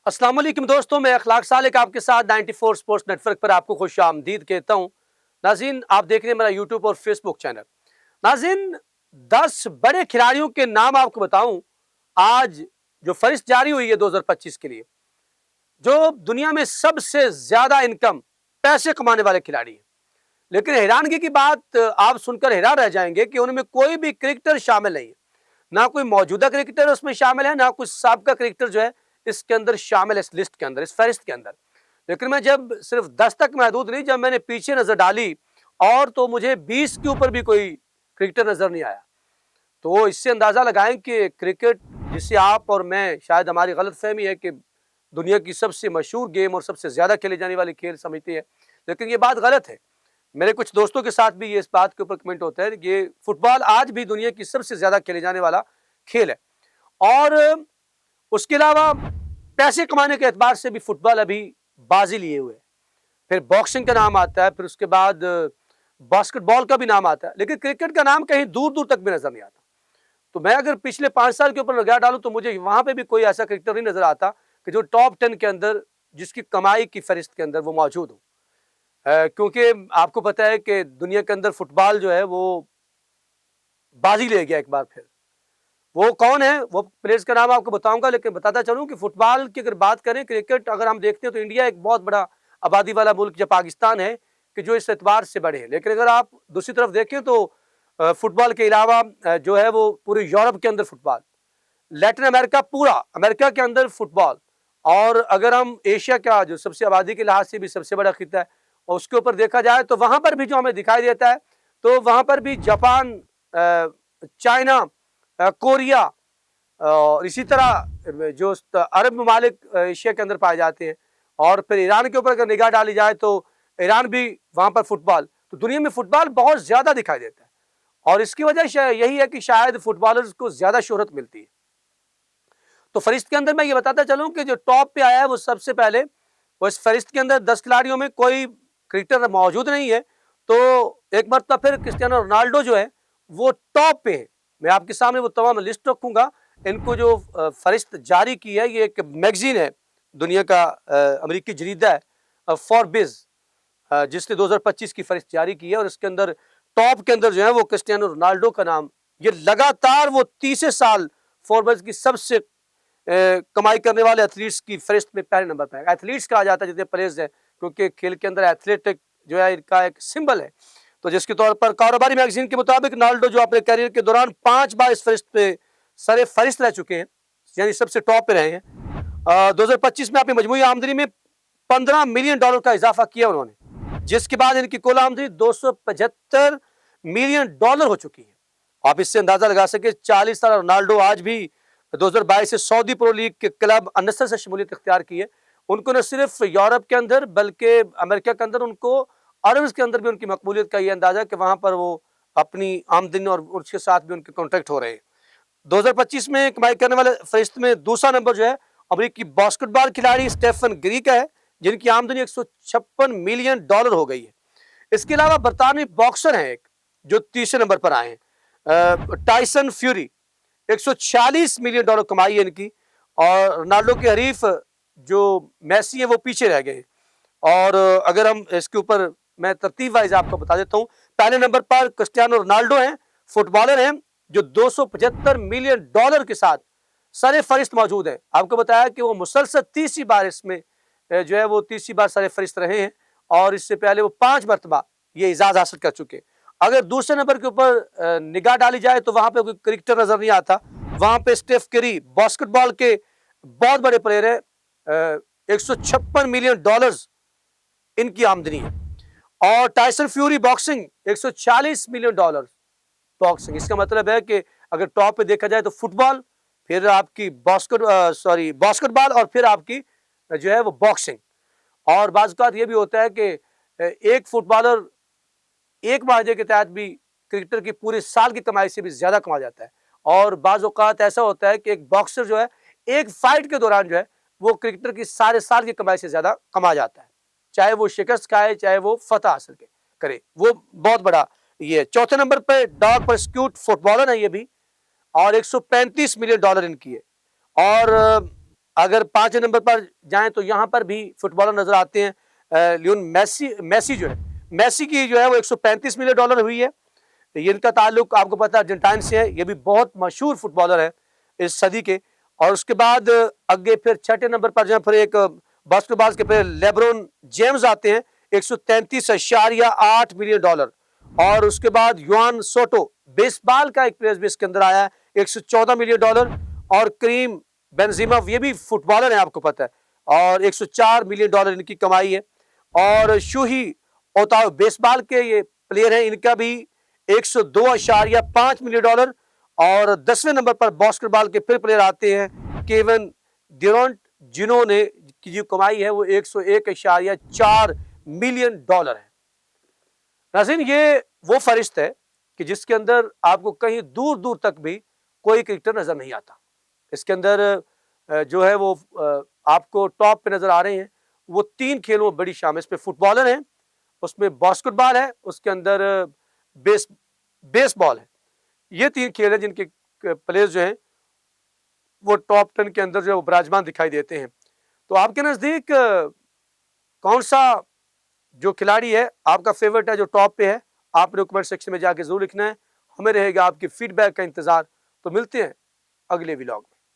अस्सलाम वालेकुम दोस्तों, मैं अखलाक सालिक आपके साथ 94 स्पोर्ट्स नेटवर्क पर आपको खुश आमदीद कहता हूँ। नाज़रीन, आप देख रहे हैं मेरा यूट्यूब और फेसबुक चैनल। नाज़रीन, 10 बड़े खिलाड़ियों के नाम आपको बताऊं आज जो फहरिस्त जारी हुई है 2025 के लिए, जो दुनिया में सबसे ज्यादा इनकम पैसे कमाने वाले खिलाड़ी हैं। लेकिन हैरानगी की बात आप सुनकर हैरान रह जाएंगे कि उनमें कोई भी क्रिकेटर शामिल नहीं है। ना कोई मौजूदा क्रिकेटर उसमें शामिल है, ना कोई साबका क्रिकेटर जो है इसके अंदर शामिल है, इस लिस्ट के अंदर, इस फहरिस्त के अंदर। लेकिन मैं जब सिर्फ 10 तक महदूद नहीं, जब मैंने पीछे नजर डाली और तो मुझे 20 के ऊपर भी कोई क्रिकेटर नजर नहीं आया। तो इससे अंदाजा लगाएं कि क्रिकेट, जिसे आप और मैं, शायद हमारी गलत फहमी है कि दुनिया की सबसे मशहूर गेम और सबसे ज्यादा खेले जाने वाली खेल समझते हैं, लेकिन ये बात गलत है। मेरे कुछ दोस्तों के साथ भी ये इस बात के ऊपर कमेंट होता है कि ये फुटबॉल आज भी दुनिया की सबसे ज्यादा खेले जाने वाला खेल है। और उसके अलावा पैसे कमाने के एतबार से भी फुटबॉल अभी बाजी लिए हुए है। फिर बॉक्सिंग का नाम आता है, फिर उसके बाद बास्केटबॉल का भी नाम आता है, लेकिन क्रिकेट का नाम कहीं दूर दूर तक भी नजर नहीं आता। तो मैं अगर पिछले 5 साल के ऊपर निगाह डालूं तो मुझे वहां पे भी कोई ऐसा क्रिकेटर नहीं नजर आता कि जो टॉप 10 के अंदर, जिसकी कमाई की फहरिस्त के अंदर वो मौजूद हो। क्योंकि आपको पता है कि दुनिया के अंदर फुटबॉल जो है वो बाजी ले गया एक बार फिर। वो कौन है, वो प्लेयर्स का नाम आपको बताऊंगा, लेकिन बताता चलूं कि फुटबॉल की अगर बात करें, क्रिकेट अगर हम देखते हैं तो इंडिया एक बहुत बड़ा आबादी वाला मुल्क जो पाकिस्तान है कि जो इस एतबार से बड़े हैं। लेकिन अगर आप दूसरी तरफ देखें तो फुटबॉल के अलावा जो है वो पूरे यूरोप के अंदर फुटबॉल, लैटिन अमेरिका, पूरा अमेरिका के अंदर फुटबॉल, और अगर हम एशिया का जो सबसे आबादी के लिहाज से भी सबसे बड़ा खिता है और उसके ऊपर देखा जाए तो वहां पर भी जो हमें दिखाई देता है, तो वहां पर भी जापान, चाइना, कोरिया और इसी तरह जो अरब ममालिक एशिया के अंदर पाए जाते हैं। और फिर ईरान के ऊपर अगर निगाह डाली जाए तो ईरान भी, वहां पर फुटबॉल, तो दुनिया में फुटबॉल बहुत ज्यादा दिखाई देता है। और इसकी वजह यही है कि शायद फुटबॉलर्स को ज्यादा शोहरत मिलती है। तो फरिश्त के अंदर मैं ये बताता चलूं कि जो टॉप पे आया है वो सबसे पहले, वो इस फरिश्त के अंदर 10 खिलाड़ियों में कोई क्रिकेटर मौजूद नहीं है। तो एक मरतबा फिर क्रिस्टियानो रोनाल्डो जो है वो टॉप पे है। मैं आपके सामने वो तमाम लिस्ट रखूंगा। इनको जो फरिश्त जारी की है, ये एक मैगजीन है, दुनिया का अमेरिकी जरीदा है, फॉरबिज, जिसने 2025 की फरिश्त जारी की है। और इसके अंदर टॉप के अंदर जो है वो क्रिस्टियानो रोनाल्डो का नाम, ये लगातार वो 30 साल फॉरबिज की सबसे कमाई करने वाले एथलीट्स की फहरिस्त में पहले नंबर पर है। एथलीट्स कहा जाता है जितने प्लेयर्स हैं, क्योंकि खेल के अंदर एथलेटिक जो है इनका एक सिंबल है। तो जिसके तौर पर कारोबारी मैगजीन के मुताबिक रोनाल्डो जो अपने करियर के दौरान 5 बार इस फहरिस्त पे सरे फहरिस्त रह चुके हैं, यानी सबसे टॉप पे रहे हैं। 2025 में अपनी मजमूई आमदनी में $15 मिलियन का इजाफा किया उन्होंने, जिसके बाद इनकी कुल आमदनी $275 मिलियन हो चुकी है। आप इससे अंदाजा लगा सके 40 साल रोनाल्डो आज भी 2022 से सऊदी प्रो लीग के क्लब अनसर से शमूलियत इख्तियार की है। उनको न सिर्फ यूरोप के अंदर बल्कि अमेरिका के अंदर, उनको अरब के अंदर भी उनकी मकबूलियत का ये अंदाजा कि वहां पर वो अपनी आमदनी और उसके साथ भी उनके कॉन्ट्रैक्ट हो रहे हैं। 2025 में कमाई करने वाले फरिश्त में दूसरा नंबर जो है अमेरिकी बास्केटबॉल खिलाड़ी स्टेफन ग्री का है, जिनकी आमदनी $156 मिलियन हो गई है। इसके अलावा बरतानवी बॉक्सर हैं एक, जो तीसरे नंबर पर आए हैं, टाइसन फ्यूरी, $146 मिलियन कमाई है इनकी। और रोनाल्डो के हरीफ जो मेसी है वो पीछे रह गए। और अगर हम इसके ऊपर मैं तरतीब वाइज आपको बता देता हूं, पहले नंबर पर क्रिस्टियानो रोनाल्डो हैं, फुटबॉलर हैं, जो $275 मिलियन के साथ सरे फरिश्त मौजूद है। आपको बताया कि वो मुसलसल तीसरी बार इसमें जो है वो तीसरी बार सरे फरिश्त रहे हैं, और इससे पहले वो 5 मरतबा ये इजाज हासिल कर चुके। अगर दूसरे नंबर के ऊपर निगाह डाली जाए तो वहां पे कोई क्रिकेटर नजर नहीं आता। वहां पे स्टेफ करी बास्केटबॉल के बहुत बड़े प्लेयर है, $156 मिलियन इनकी आमदनी है। और Tyson fury boxing, $140 million boxing. इसका मतलब है कि अगर टॉप पे देखा जाए तो फुटबॉल, फिर आपकी बास्केटबॉल, और फिर आपकी जो है वो बॉक्सिंग। और बाज़ औक़ात ये भी होता है कि एक फुटबॉलर एक माहे के तहत भी क्रिकेटर की पूरे साल की कमाई से भी ज्यादा कमा जाता है। और बाज़ औक़ात ऐसा होता है कि एक बॉक्सर जो है एक फाइट के दौरान जो है वो क्रिकेटर की सारे साल की कमाई से ज्यादा कमा जाता है, चाहे वो शिकस्त खाए चाहे वो फतह हासिल करे, वो बहुत बड़ा ये। चौथे नंबर पर डॉग परस्क्यूट फुटबॉलर है ये भी, और $135 मिलियन इनकी है। और अगर 5 नंबर पर जाएं तो यहाँ पर भी फुटबॉलर नजर आते हैं। लियोन मेसी जो है, मेसी की जो है वो $135 मिलियन हुई है। ये इनका ताल्लुक आपको पता है अर्जेंटाइन से है। ये भी बहुत मशहूर फुटबॉलर है इस सदी के। और उसके बाद आगे फिर 6 नंबर पर जो है फिर एक बास्केटबॉल के प्लेयर लेब्रोन जेम्स आते हैं, $133.8 मिलियन। और उसके बाद युआन सोटो बेसबॉल का एक प्लेयर भी इसके अंदर आया है, $114 मिलियन। और करीम बेंजेमा ये भी फुटबॉलर है आपको पता है, और $104 मिलियन इनकी कमाई है। और शूही ओताओ बेसबॉल के ये प्लेयर हैं, इनका भी $102.5 मिलियन। और 10वें नंबर पर बास्केटबॉल के फिर प्लेयर आते हैं केविन ड्यूरेंट, जिन्होंने की जो कमाई है वो $101.4 मिलियन है। नाज़रीन, ये वो फरिश्त है कि जिसके अंदर आपको कहीं दूर दूर तक भी कोई क्रिकेटर नजर नहीं आता। इसके अंदर जो है वो आपको टॉप पे नजर आ रहे हैं वो 3 खेलों में बड़ी शामिल। इसमें फुटबॉलर है, उसमें बास्केटबॉल है, उसके अंदर बेसबॉल है। ये 3 खेल है जिनके प्लेयर्स जो हैं वो टॉप 10 के अंदर जो विराजमान दिखाई देते हैं। तो आपके नजदीक कौन सा जो खिलाड़ी है आपका फेवरेट है, जो टॉप पे है? आपने कमेंट सेक्शन में जाके जरूर लिखना है। हमें रहेगा आपकी फीडबैक का इंतजार। तो मिलते हैं अगले व्लॉग में।